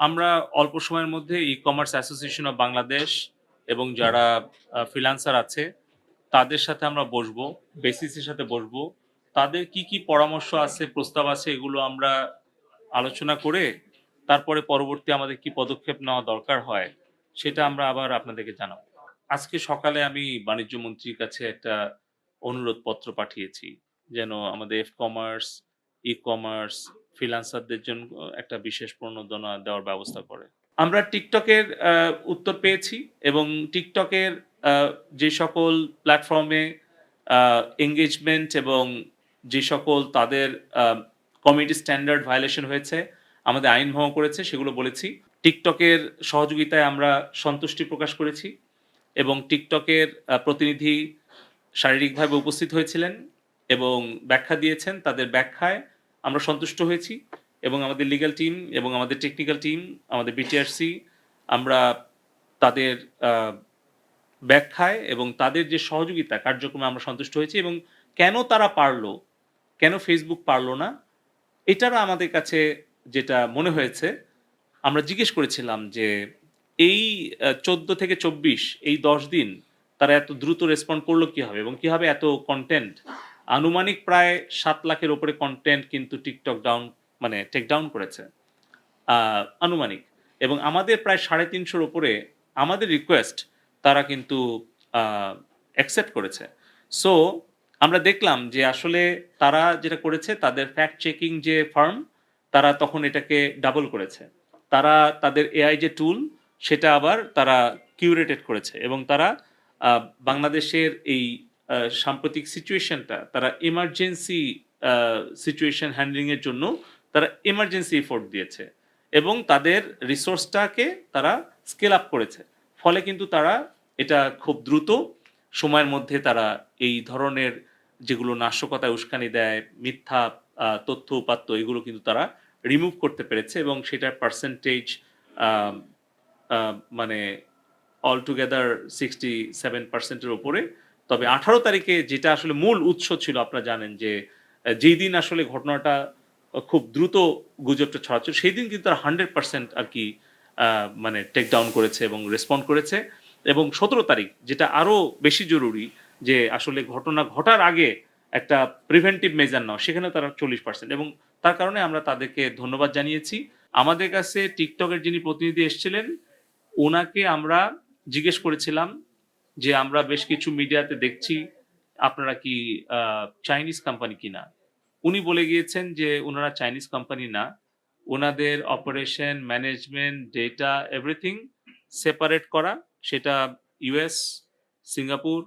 আমরা অল্প সময়ের মধ্যে ই-কমার্স অ্যাসোসিয়েশন অফ বাংলাদেশ এবং যারা ফ্রিল্যান্সার আছে তাদের সাথে আমরা বসবো, বেসিসের সাথে বসবো। তাদের কি পরামর্শ আছে, প্রস্তাব আছে এগুলো আমরা আলোচনা করে তারপরে পরবর্তী আমাদের কি পদক্ষেপ নেওয়া দরকার হয় সেটা আমরা আবার আপনাদেরকে জানাবো। আজকে সকালে আমি বাণিজ্য মন্ত্রীর কাছে একটা অনুরোধ পত্র পাঠিয়েছি যেন আমাদের কমার্স, ই-কমার্স, ফ্রিল্যান্সারদের জন্য একটা বিশেষ প্রণোদনা দেওয়ার ব্যবস্থা করে। আমরা টিকটকের উত্তর পেয়েছি এবং টিকটকের যে সকল প্ল্যাটফর্মে এঙ্গেজমেন্ট এবং যে সকল তাদের কমিউনিটি স্ট্যান্ডার্ড ভায়োলেশন হয়েছে, আমাদের আইন ভঙ্গ করেছে সেগুলো বলেছি। টিকটকের সহযোগিতায় আমরা সন্তুষ্টি প্রকাশ করেছি এবং টিকটকের প্রতিনিধি শারীরিকভাবে উপস্থিত হয়েছিলেন এবং ব্যাখ্যা দিয়েছেন। তাদের ব্যাখ্যায় আমরা সন্তুষ্ট হয়েছি এবং আমাদের লিগ্যাল টিম এবং আমাদের টেকনিক্যাল টিম, আমাদের বিটিআরসি আমরা তাদের ব্যাখ্যায় এবং তাদের যে সহযোগিতা কার্যক্রমে আমরা সন্তুষ্ট হয়েছি এবং কেন তারা পারলো, কেন ফেসবুক পারলো না, এটারও আমাদের কাছে যেটা মনে হয়েছে, আমরা জিজ্ঞেস করেছিলাম যে এই ১৪ থেকে ২৪ এই ১০ দিন তারা এত দ্রুত রেসপন্ড করলো কিভাবে এবং কিভাবে এত কনটেন্ট আনুমানিক প্রায় ৭ লাখের উপরে কনটেন্ট কিন্তু টিকটক টেক ডাউন করেছে আনুমানিক, এবং আমাদের প্রায় ৩৫০-র উপরে আমাদের রিকোয়েস্ট তারা কিন্তু অ্যাকসেপ্ট করেছে। সো আমরা দেখলাম যে আসলে তারা যেটা করেছে, তাদের ফ্যাক্ট চেকিং যে ফার্ম তারা তখন এটাকে ডাবল করেছে। তারা তাদের এআই যে টুল সেটা আবার তারা কিউরেটেড করেছে এবং তারা বাংলাদেশের এই সাম্প্রতিক সিচুয়েশনটা তারা এমার্জেন্সি সিচুয়েশন হ্যান্ডলিং এর জন্য তারা এমার্জেন্সি এফোর্ট দিয়েছে এবং তাদের রিসোর্সটাকে তারা স্কেল আপ করেছে। ফলে কিন্তু তারা এটা খুব দ্রুত সময়ের মধ্যে তারা এই ধরনের যেগুলো নাশকতায় উস্কানি দেয়, মিথ্যা তথ্য উপাত্ত, এগুলো কিন্তু তারা রিমুভ করতে পেরেছে এবং সেটার পার্সেন্টেজ মানে অল টুগেদার 67%-এর উপরে। তবে ১৮ তারিখে যেটা আসলে মূল উৎস ছিল, আপনারা জানেন যে যেই দিন আসলে ঘটনাটা খুব দ্রুত গুজবটা ছড়াচ্ছিল সেই দিন কিন্তু তারা 100% আর কি টেক ডাউন করেছে এবং রেসপন্ড করেছে। এবং ১৭ তারিখ যেটা আরও বেশি জরুরি, যে আসলে ঘটনা ঘটার আগে একটা প্রিভেন্টিভ মেজার নেওয়া, সেখানে তারা 40%, এবং তার কারণে আমরা তাদেরকে ধন্যবাদ জানিয়েছি। আমাদের কাছে টিকটকের যিনি প্রতিনিধি এসেছিলেন ওনাকে আমরা জিজ্ঞেস করেছিলাম যে আমরা বেশ কিছু মিডিয়াতে দেখছি আপনারা কি চাইনিজ কোম্পানি কিনা। উনি বলে গিয়েছেন যে ওনারা চাইনিজ কোম্পানি না, ওনাদের operation, management, data, everything separate করা, সেটা ইউএস, সিঙ্গাপুর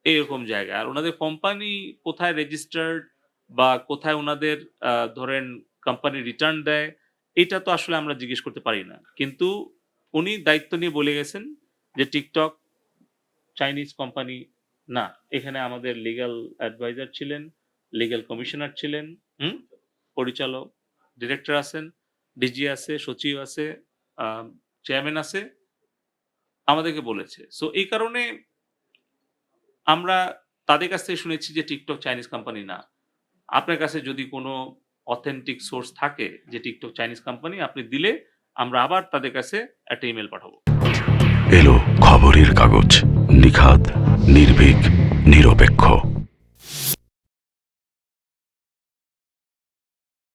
এইরকম জায়গা। আর ওনাদের কোম্পানি কোথায় রেজিস্টার্ড বা কোথায় ওনাদের ধরেন কোম্পানি রিটার্ন দেয়, এটা তো আসলে আমরা জিজ্ঞেস করতে পারি না। কিন্তু উনি দায়িত্ব নিয়ে বলে গেছেন যে টিকটক চাইনিজ কোম্পানি না। এখানে আমাদের লিগ্যাল অ্যাডভাইজার ছিলেন, লিগ্যাল কমিশনার ছিলেন, পরিচালক, ডিরেক্টর আছেন, ডিজি আছে, সচিব আছে, চেয়ারম্যান আছে, আমাদেরকে বলেছে। সো এই কারণে আমরা তাদের কাছ থেকে শুনেছি যে টিকটক চাইনিজ কোম্পানি না। আপনার কাছে যদি কোনো অথেন্টিক সোর্স থাকে যে টিকটক চাইনিজ কোম্পানি, আপনি দিলে আমরা আবার তাদের কাছে একটা ইমেল পাঠাবো। এলো খবরের কাগজ, নিখাত, নির্ভীক, নিরপেক্ষ।